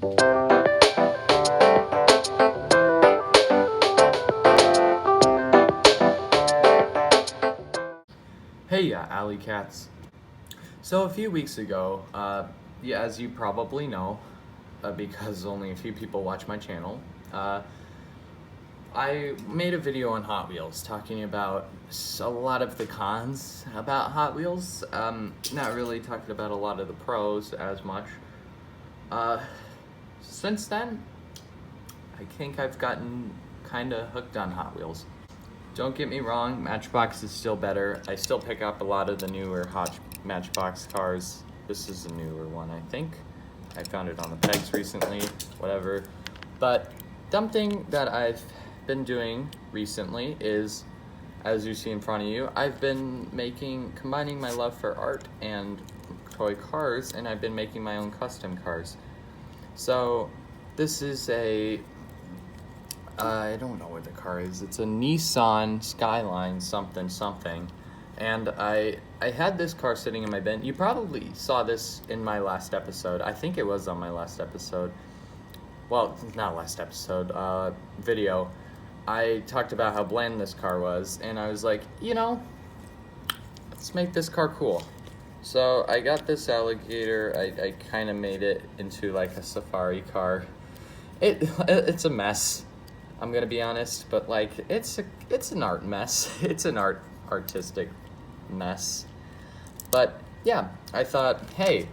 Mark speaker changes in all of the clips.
Speaker 1: Hey, alley cats. So a few weeks ago, yeah, as you probably know, because only a few people watch my channel, I made a video on Hot Wheels talking about a lot of the cons about Hot Wheels. Not really talking about a lot of the pros as much. Since then, I think I've gotten kind of hooked on Hot Wheels. Don't get me wrong, Matchbox is still better. I still pick up a lot of the newer Matchbox cars. This is a newer one, I think. I found it on the pegs recently, whatever. But something that I've been doing recently is, as you see in front of you, I've been combining my love for art and toy cars, and I've been making my own custom cars. So this is I don't know what the car is. It's a Nissan Skyline something. And I had this car sitting in my bin. You probably saw this in my last episode. I think it was on my last episode. Well, not last episode, video. I talked about how bland this car was, and I was like, let's make this car cool. So I got this alligator. I kind of made it into like a safari car. It's a mess. I'm gonna be honest, but like it's an art mess. It's an artistic mess. But yeah, I thought, hey,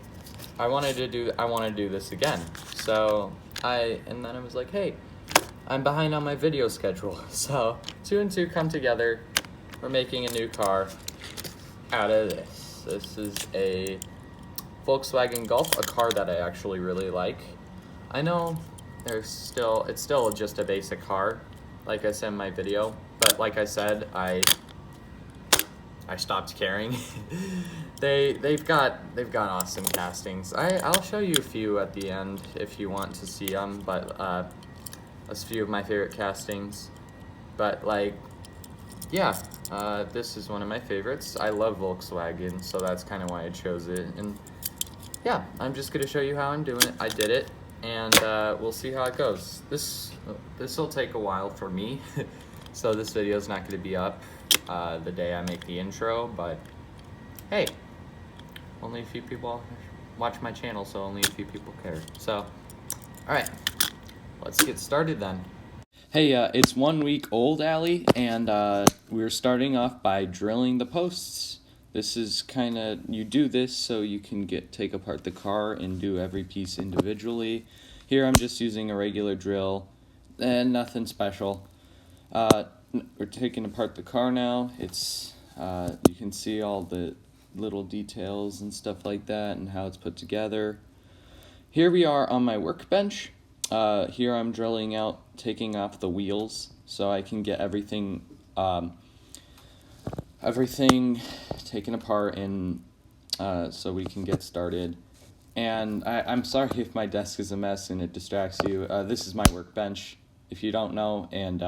Speaker 1: I want to do this again. So then I was like, hey, I'm behind on my video schedule. So 2 and 2 come together. We're making a new car out of this. This is a Volkswagen Golf, a car that I actually really like. I know it's still just a basic car, like I said in my video, but like I said, I stopped caring. They've got awesome castings. I'll show you a few at the end if you want to see them, but a few of my favorite castings. But like, yeah, this is one of my favorites. I love Volkswagen, so that's kind of why I chose it. And yeah, I'm just gonna show you how I'm doing it. I did it. And we'll see how it goes. This will take a while for me, so this video is not going to be up the day I make the intro, but hey, only a few people watch my channel, so only a few people care. So, alright, let's get started then. Hey, it's 1 week old, Allie, and we're starting off by drilling the posts. This is you do this so you can take apart the car and do every piece individually. Here I'm just using a regular drill and nothing special. We're taking apart the car now. It's, you can see all the little details and stuff like that and how it's put together. Here we are on my workbench. Here I'm drilling out, taking off the wheels so I can get everything taken apart and so we can get started. And I'm sorry if my desk is a mess and it distracts you. This is my workbench, if you don't know, and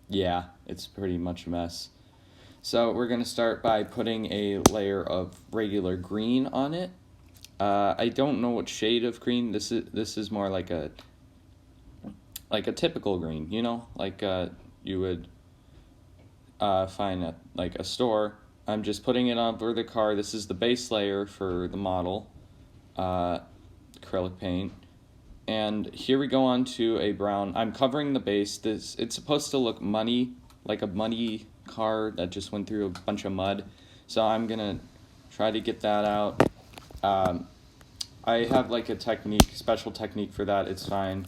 Speaker 1: yeah, it's pretty much a mess. So we're going to start by putting a layer of regular green on it. I don't know what shade of green. This is more like a typical green, like you would find at like a store. I'm just putting it on for the car. This is the base layer for the model, acrylic paint. And here we go on to a brown. I'm covering the base. It's supposed to look muddy, like a muddy car that just went through a bunch of mud. So I'm gonna try to get that out. I have like a special technique for that. It's fine.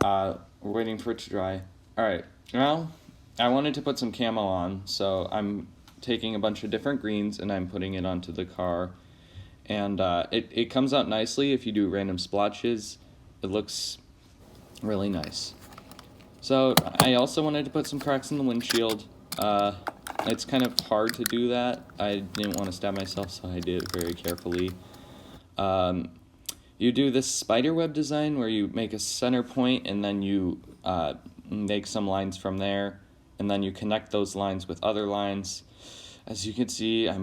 Speaker 1: We're waiting for it to dry. Alright, now I wanted to put some camo on, so I'm taking a bunch of different greens and I'm putting it onto the car. And it comes out nicely if you do random splotches. It looks really nice. So I also wanted to put some cracks in the windshield. It's kind of hard to do that. I didn't want to stab myself, so I did it very carefully. You do this spider web design where you make a center point and then you make some lines from there, and then you connect those lines with other lines. As you can see, I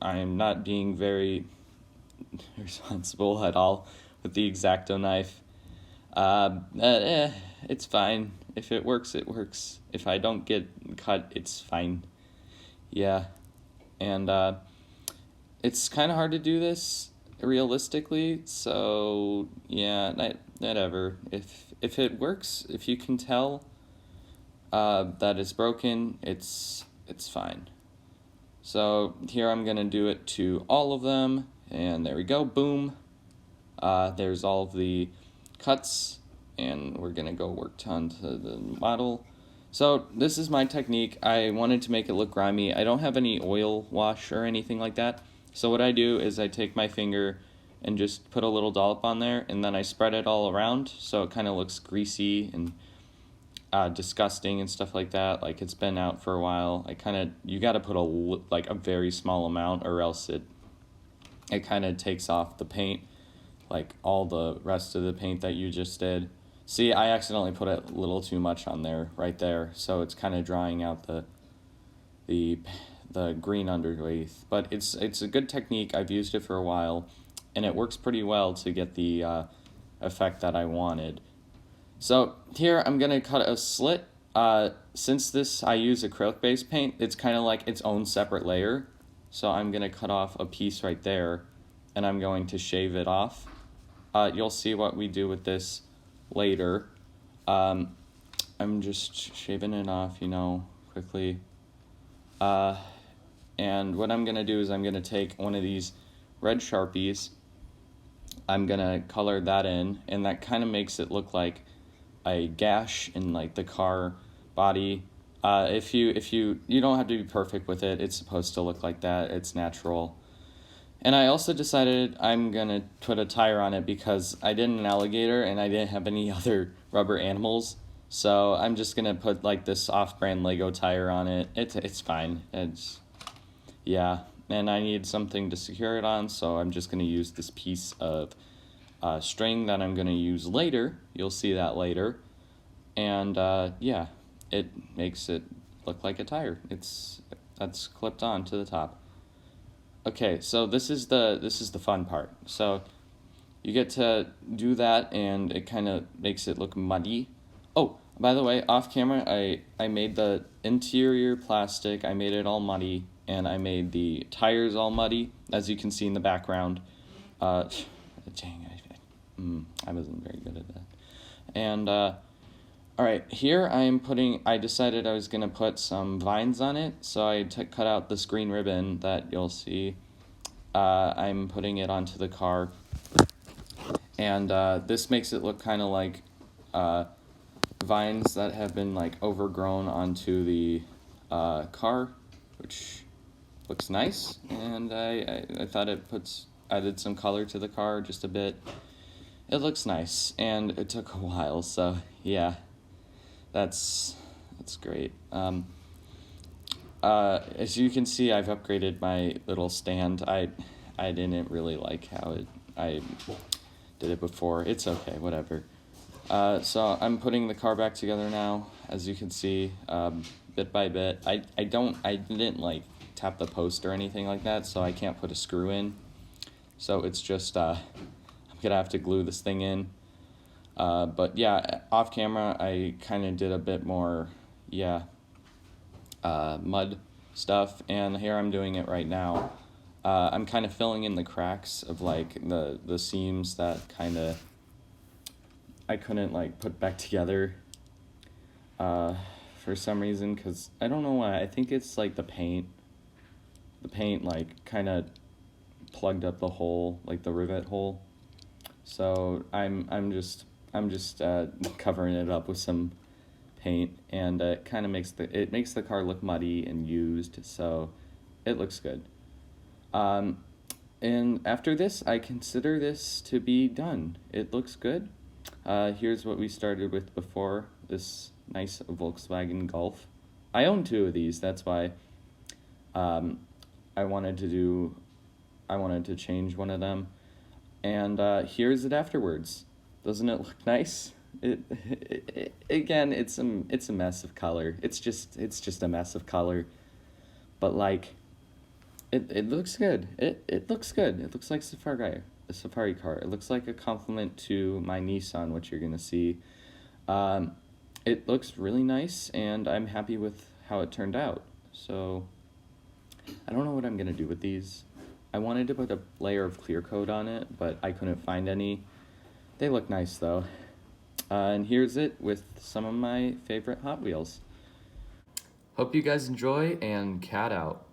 Speaker 1: am not being very responsible at all with the X-Acto knife. It's fine. If it works, it works. If I don't get cut, it's fine. Yeah. And it's kind of hard to do this realistically, so yeah, whatever. If it works, if you can tell that it's broken, it's fine. So here I'm gonna do it to all of them, and there we go, boom. There's all of the cuts, and we're gonna go work onto the model. So this is my technique. I wanted to make it look grimy. I don't have any oil wash or anything like that. So what I do is I take my finger and just put a little dollop on there, and then I spread it all around so it kind of looks greasy and disgusting and stuff like that. Like it's been out for a while. You got to put a very small amount, or else it kind of takes off the paint, like all the rest of the paint that you just did. See, I accidentally put a little too much on there, right there, so it's kind of drying out the green underneath. But it's a good technique. I've used it for a while, and it works pretty well to get the effect that I wanted. So here I'm gonna cut a slit. Since I use acrylic-based paint, it's kind of like its own separate layer. So I'm gonna cut off a piece right there, and I'm going to shave it off. You'll see what we do with this later. I'm just shaving it off, quickly. And what I'm gonna do is I'm gonna take one of these red Sharpies. I'm gonna color that in, and that kind of makes it look like a gash in like the car body. If you don't have to be perfect with it. It's supposed to look like that. It's natural. And I also decided I'm gonna put a tire on it because I did an alligator and I didn't have any other rubber animals. So I'm just gonna put like this off-brand Lego tire on it. It's fine. Yeah. And I need something to secure it on, so I'm just gonna use this piece of string that I'm gonna use later. You'll see that later. And yeah, it makes it look like a tire. That's clipped on to the top. Okay, so this is the fun part. So you get to do that, and it kind of makes it look muddy. Oh, by the way, off camera, I made the interior plastic. I made it all muddy, and I made the tires all muddy, as you can see in the background. Dang, I wasn't very good at that. And all right, here I decided I was gonna put some vines on it, so I cut out this green ribbon that you'll see. I'm putting it onto the car, and this makes it look kind of like vines that have been like overgrown onto the car, which looks nice. And I thought added some color to the car just a bit. It looks nice, and it took a while, so yeah. That's great. As you can see, I've upgraded my little stand. I didn't really like how I did it before. It's okay, whatever. So I'm putting the car back together now, as you can see, bit by bit. I didn't like tap the post or anything like that, so I can't put a screw in. So it's just I'm gonna have to glue this thing in. But yeah, off camera, I kind of did a bit more, mud stuff, and here I'm doing it right now. I'm kind of filling in the cracks of like the seams that kind of I couldn't like put back together for some reason, because I don't know why. I think it's like the paint like kind of plugged up the hole, like the rivet hole. So I'm just covering it up with some paint, and it kind of makes the car look muddy and used, so it looks good. And after this, I consider this to be done. It looks good. Here's what we started with before, this nice Volkswagen Golf. I own two of these, that's why I wanted to change one of them. And here's it afterwards. Doesn't it look nice? Again, it's a mess of color. It's just a mess of color. But like, it looks good. It looks good. It looks like safari car. It looks like a complement to my Nissan, which you're gonna see. It looks really nice, and I'm happy with how it turned out. So I don't know what I'm gonna do with these. I wanted to put a layer of clear coat on it, but I couldn't find any. They look nice though. And here's it with some of my favorite Hot Wheels. Hope you guys enjoy, and cat out.